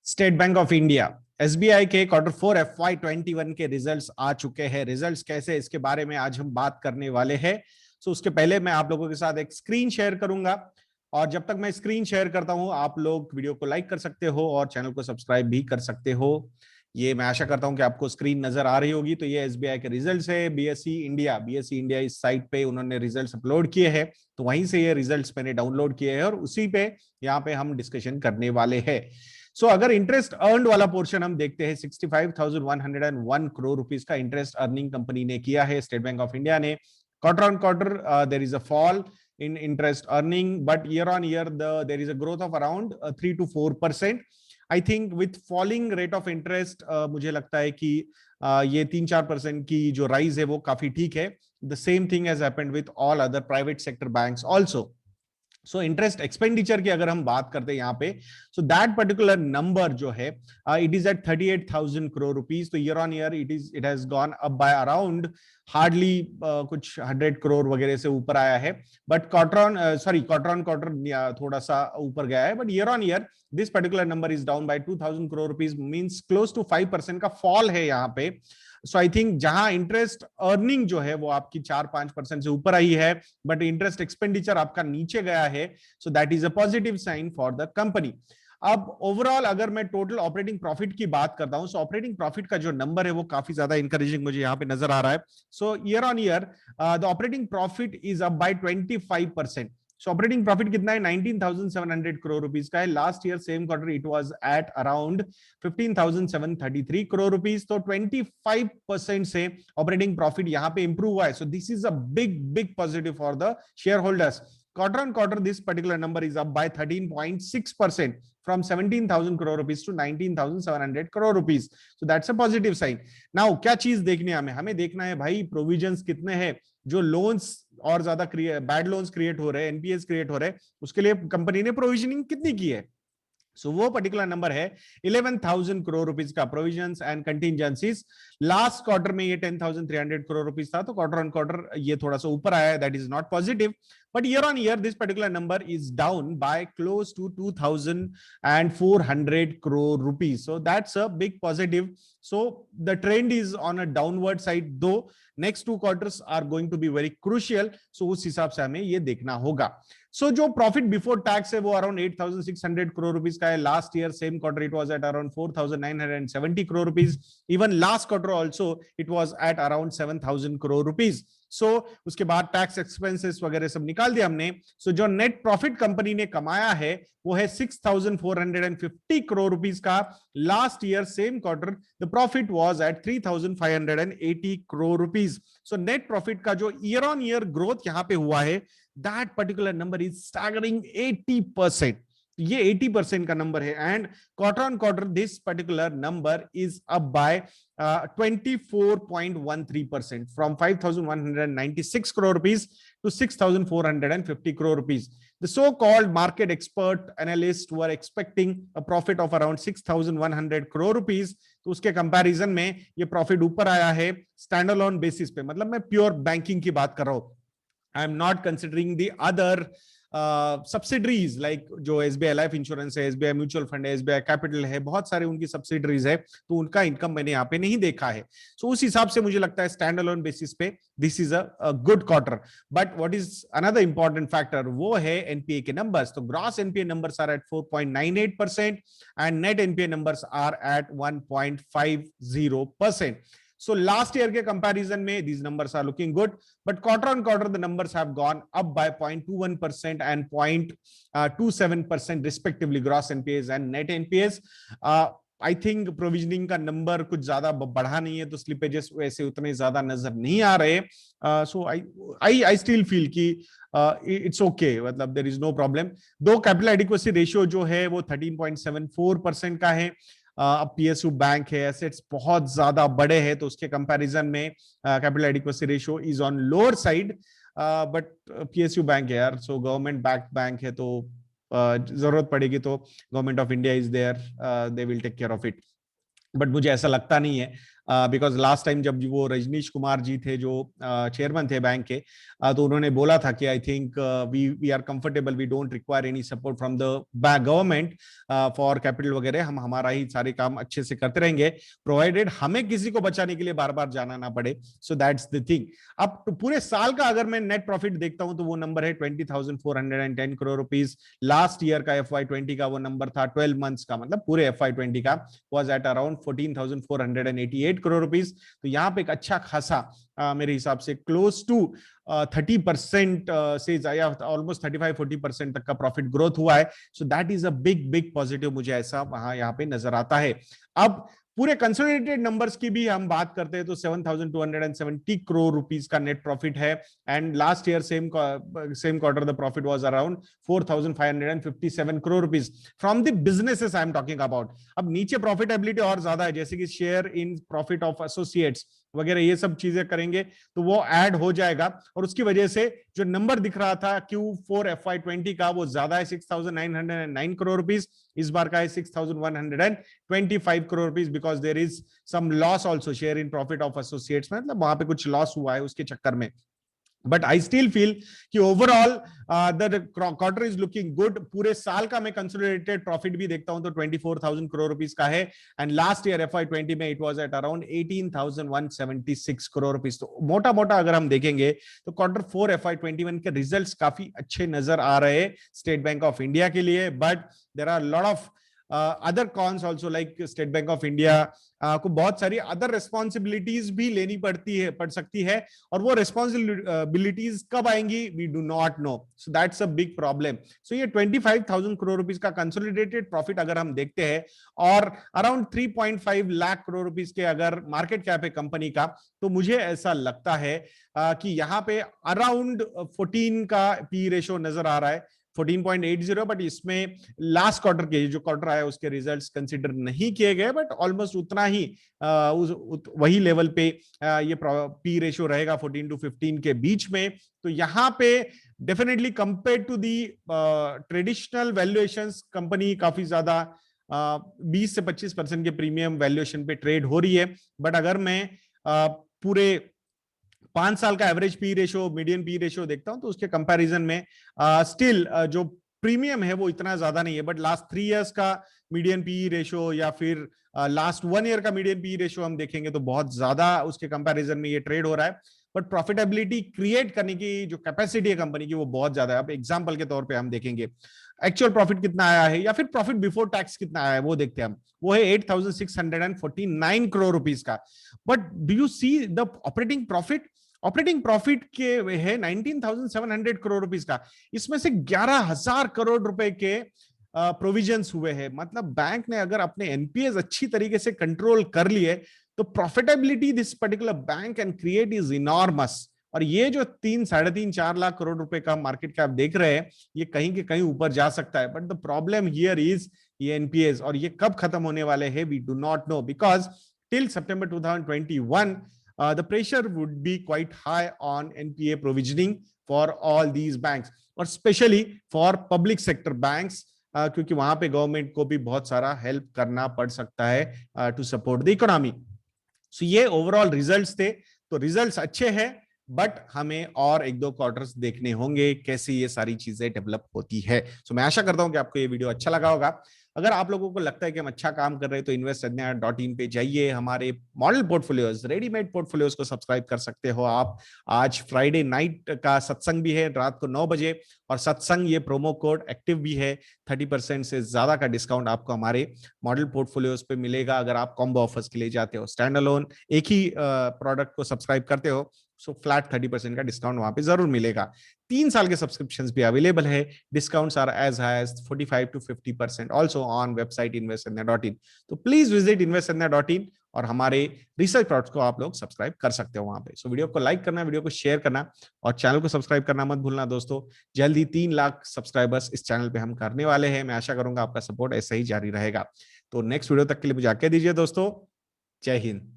State Bank of India SBI के Q4 FY21 के results आ चुके हैं। रिजल्ट्स कैसे, इसके बारे में आज हम बात करने वाले हैं। सो उसके पहले मैं आप लोगों के साथ एक स्क्रीन शेयर करूंगा, और जब तक मैं स्क्रीन शेयर करता हूं आप लोग वीडियो को लाइक कर सकते हो और चैनल को सब्सक्राइब भी कर सकते हो। ये मैं आशा करता हूं कि आपको स्क्रीन नजर आ रही होगी। तो ये एसबीआई के रिजल्ट्स है। बीएसई इंडिया इस साइट पे उन्होंने रिजल्ट्स अपलोड किए हैं, तो वहीं से ये रिजल्ट्स मैंने डाउनलोड किए हैं और उसी पे यहाँ पे हम डिस्कशन करने वाले हैं। सो अगर इंटरेस्ट अर्नड वाला पोर्शन हम देखते हैं, 65,101 करोड़ रुपीस का इंटरेस्ट अर्निंग कंपनी ने किया है, स्टेट बैंक ऑफ इंडिया ने। Quarter on quarter there is a fall in interest earning, but year on year there is a growth of around 3 to 4%. I think with falling rate of interest मुझे लगता है कि ये 3-4% की जो rise है वो काफी ठीक है। The same thing has happened with all other private sector banks also. So interest expenditure की अगर हम बात करते हैं यहाँ पे, सो दैट पर्टिकुलर नंबर जो है it is at 38,000 crore rupees. तो year on year it has gone up by around hardly कुछ 100 करोड़ वगैरह से ऊपर आया है। बट क्वार्टर ऑन क्वार्टर थोड़ा सा ऊपर गया है, but year on year this particular number is down by 2,000 crore rupees, means close to 5% का फॉल है यहाँ पे। सो आई थिंक जहां इंटरेस्ट अर्निंग जो है वो आपकी 4-5% से ऊपर आई है, बट इंटरेस्ट एक्सपेंडिचर आपका नीचे गया है, so that is a positive sign for the company. अब ओवरऑल अगर मैं टोटल ऑपरेटिंग प्रॉफिट की बात करता हूं, सो ऑपरेटिंग प्रॉफिट का जो नंबर है वो काफी ज्यादा इंकरेजिंग मुझे यहाँ पे नजर आ रहा है। So year on year the operating profit is up by 25%। So operating profit कितना है? 19,700 करोड़ रुपीस का है। Last year same quarter it was at around 15,733 crore rupees. तो 25% से ऑपरेटिंग प्रॉफिट यहां पे इंप्रूव हुआ है। So this is a big big positive for the share holders. Quarter on quarter, this particular number is up by 13.6% from 17,000 crore rupees to 19,700 crore rupees. So that's a positive sign. Now, क्या चीज देखनी है हमें देखना है भाई provisions कितने हैं। जो लोन्स और ज्यादा बैड लोन्स क्रिएट हो रहे हैं, एनपीएस क्रिएट हो रहे हैं, उसके लिए कंपनी ने प्रोविजनिंग कितनी की है। सो वो पर्टिकुलर नंबर है 11,000 करोड़ रुपीस का provisions and contingencies. Last quarter में ये 10,300 करोड़ रुपीस था, तो क्वार्टर ऑन क्वार्टर ये थोड़ा सा ऊपर आया है, that is not positive. But year on year this particular number is down by close to 2,400 crore rupees. So that's a big positive. So the trend is on a downward side, though next 2 quarters are going to be very crucial. So उस हिसाब से हमें ये देखना होगा। सो जो profit before tax है वो अराउंड 8,600 करोड़ रुपीस का है। Last year same quarter it was at around 4,970 crore rupees. Even last quarter also it was at around 7,000 crore rupees. So उसके बाद टैक्स एक्सपेंसेस वगैरह सब निकाल दिया हमने। सो जो नेट प्रॉफिट कंपनी ने कमाया है वो है 6,450 करोड़ रुपीस का। Last year same quarter the profit was at 3,580 crore rupees. So net profit का जो ईयर ऑन ईयर ग्रोथ यहां पे हुआ है, that particular number is staggering 80%. ये 80% का नंबर है। And quarter on quarter this particular number is up bye 24.13% from 5,196 crore rupees to 6,450 crore rupees. The so-called market expert analysts were expecting a profit of around 6,100 crore rupees. तो उसके comparison में ये profit ऊपर आया है standalone basis पे। मतलब मैं प्योर बैंकिंग की बात कर रहा हूं, I am not considering the other subsidiaries like जो एसबीआई लाइफ इंश्योरेंस है, एसबीआई म्यूचुअल फंड है, एसबीआई कैपिटल है, बहुत सारे उनकी सब्सिडरीज है, तो उनका इनकम मैंने यहाँ पे नहीं देखा है। सो उस हिसाब से मुझे लगता है स्टैंड अलोन बेसिस पे this is a good quarter. But what is another important factor, वो है एनपीए के नंबर्स। तो gross NPA numbers are at 4.98% and net NPA numbers are at 1.50%. So last year के comparison में these numbers are looking good, but quarter on quarter the numbers have gone up by 0.21% and 0.27% respectively, gross NPAs and net NPAs. I think provisioning का number कुछ ज्यादा बढ़ा नहीं है, तो slippages वैसे उतने ज्यादा नजर नहीं आ रहे। सो आई स्टिल फील कि इट्स ओके, मतलब देयर इज नो प्रॉब्लम। दो कैपिटल एडिक्वेसी रेशियो जो है वो 13.74% का है। अब पीएसयू बैंक है, एसेट्स बहुत ज्यादा बड़े हैं, तो उसके कंपैरिजन में capital adequacy ratio is on lower side. But PSU bank है यार, सो गवर्नमेंट बैक्ड बैंक है, तो जरूरत पड़ेगी तो Government of India is there, they will take care of it. But मुझे ऐसा लगता नहीं है बिकॉज लास्ट टाइम जब वो रजनीश कुमार जी थे जो चेयरमैन थे बैंक के, तो उन्होंने बोला था कि I think we are comfortable, we don't require any support from the government for capital वगैरह, हम हमारा ही सारे काम अच्छे से करते रहेंगे, प्रोवाइडेड हमें किसी को बचाने के लिए बार बार जाना ना पड़े। So that's the thing. अब तो पूरे साल का अगर मैं नेट प्रॉफिट देखता हूं तो वो नंबर है 20,410 करोड़ रुपीस। लास्ट ईयर का FY20 का वो नंबर था 12 मंथ्स का, मतलब पूरे FY20 का was at around 14,488 crore rupees. तो यहाँ पे एक अच्छा खासा मेरे हिसाब से क्लोज टू 30% से या ऑलमोस्ट 35-40% तक का प्रॉफिट ग्रोथ हुआ है। So that is a big big positive, मुझे ऐसा वहां यहाँ पे नजर आता है। अब पूरे कंसोलिडेटेड नंबर्स की भी हम बात करते हैं तो 7,270 करोड़ रुपीस का नेट प्रॉफिट है। And last year same quarter the profit was around 4,557 crore rupees from the businesses I am talking about. अब नीचे प्रॉफिटेबिलिटी और ज्यादा है, जैसे कि share in profit of associates वगैरह, ये सब चीजें करेंगे तो वो ऐड हो जाएगा, और उसकी वजह से जो नंबर दिख रहा था Q4 FY20 का वो ज्यादा है, 6,909 करोड़ रुपीस। इस बार का है 6,125 crore rupees, because there is some loss also share in profit of associates में, मतलब वहां पे कुछ लॉस हुआ है उसके चक्कर में। बट आई स्टिल फील कि overall the quarter is looking good. पूरे साल का मैं कंसोलिडेटेड प्रॉफिट भी देखता हूं तो 24,000 करोड़ रुपीस का है, एंड लास्ट ईयर FY20 में it was at around 18,176 crore rupees. तो मोटा मोटा अगर हम देखेंगे तो Q4 FY21 के रिजल्ट्स काफी अच्छे नजर आ रहे हैं स्टेट बैंक ऑफ इंडिया के लिए। But there are lot of other cons also, like State Bank of India को बहुत सारी अदर रिस्पॉन्सिबिलिटीज भी लेनी पड़ सकती है, और वो रिस्पॉन्सिबिलिटीज कब आएंगी we do not know. So that's a big problem. So ये 25,000 करोड़ रुपीस का कंसोलिडेटेड प्रॉफिट अगर हम देखते हैं, और अराउंड 3.5 लाख करोड़ रुपीस के अगर मार्केट कैप है कंपनी का, तो मुझे ऐसा लगता है कि यहाँ पे अराउंड 14 का पी रेशो नजर आ रहा है, 14.80। बट इसमें लास्ट क्वार्टर के जो क्वार्टर आया उसके रिजल्ट्स कंसीडर नहीं किए गए, बट ऑलमोस्ट उतना ही वही लेवल पे ये पी रेशियो रहेगा 14 to 15 के बीच में। तो यहाँ पे definitely compare to the traditional valuations company काफी ज्यादा 20 से 25% के प्रीमियम वैल्यूएशन पे ट्रेड हो रही है। बट अगर मैं पूरे 5 साल का average P ratio, median P ratio देखता हूं तो उसके कंपैरिजन में स्टिल जो प्रीमियम है वो इतना ज्यादा नहीं है। बट लास्ट 3 इयर्स का मीडियन पी रेशियो या फिर लास्ट 1 ईयर का मीडियन पी रेशियो हम देखेंगे तो बहुत ज्यादा उसके कंपैरिजन में ये ट्रेड हो रहा है। बट प्रॉफिटेबिलिटी क्रिएट करने की जो कैपेसिटी है कंपनी की वो बहुत ज्यादा है। अब एग्जांपल के तौर पे हम देखेंगे एक्चुअल प्रॉफिट कितना आया है या फिर प्रॉफिट बिफोर टैक्स कितना आया है वो देखते हैं हम, वो है 8,649 करोड़ रुपीस का। But do you see the operating profit? Operating profit के है 19,700 करोड़ रुपीस का, इसमें से 11,000 करोड़ रुपए के प्रोविजंस हुए हैं। मतलब बैंक ने अगर अपने एनपीएस अच्छी तरीके से कंट्रोल कर लिए तो profitability this particular bank can create is enormous. और ये जो 3-3.5-4 लाख करोड़ रुपए का मार्केट कैप देख रहे हैं ये कहीं के कहीं ऊपर जा सकता है। But the problem here is ये एनपीएस, और ये कब खत्म होने वाले हैं we do not know, because till September 2021 the pressure would be quite high on NPA provisioning for all these banks, और specially for public sector banks, क्योंकि वहां पे गवर्नमेंट को भी बहुत सारा हेल्प करना पड़ सकता है टू सपोर्ट द इकोनॉमी। सो ये ओवरऑल रिजल्ट्स थे। तो रिजल्ट्स अच्छे हैं, बट हमें और 1-2 क्वार्टर्स देखने होंगे कैसे ये सारी चीजें डेवलप होती है। सो मैं आशा करता हूं कि आपको ये वीडियो अच्छा लगा होगा। अगर आप लोगों को लगता है कि हम अच्छा काम कर रहे हैं तो investsadnya.in पे जाइए, हमारे मॉडल पोर्टफोलियोज, रेडीमेड पोर्टफोलियोज को सब्सक्राइब कर सकते हो आप। आज फ्राइडे नाइट का सत्संग भी है रात को 9 बजे, और सत्संग ये प्रोमो कोड एक्टिव भी है। 30% से ज्यादा का डिस्काउंट आपको हमारे मॉडल पोर्टफोलियोज पे मिलेगा अगर आप कॉम्बो ऑफर्स के लिए जाते हो। स्टैंड अलोन एक ही प्रोडक्ट को सब्सक्राइब करते हो सो फ्लैट 30% का डिस्काउंट वहां पे जरूर मिलेगा। 3 साल के सब्सक्रिप्शंस भी अवेलेबल है। Discounts are as high as 45 to 50% also on website investsadnya.in। तो प्लीज विजिट investsadnya.in और हमारे रिसर्च प्रोडक्ट्स को आप लोग सब्सक्राइब कर सकते हो वहां पे। सो वीडियो को लाइक करना, वीडियो को शेयर करना और चैनल को सब्सक्राइब करना मत भूलना दोस्तों। जल्दी 3 लाख सब्सक्राइबर्स इस चैनल पे हम करने वाले हैं। मैं आशा करूंगा आपका सपोर्ट ऐसा ही जारी रहेगा। तो नेक्स्ट वीडियो तक के लिए मुझे आज्ञा दीजिए दोस्तों। जय हिंद।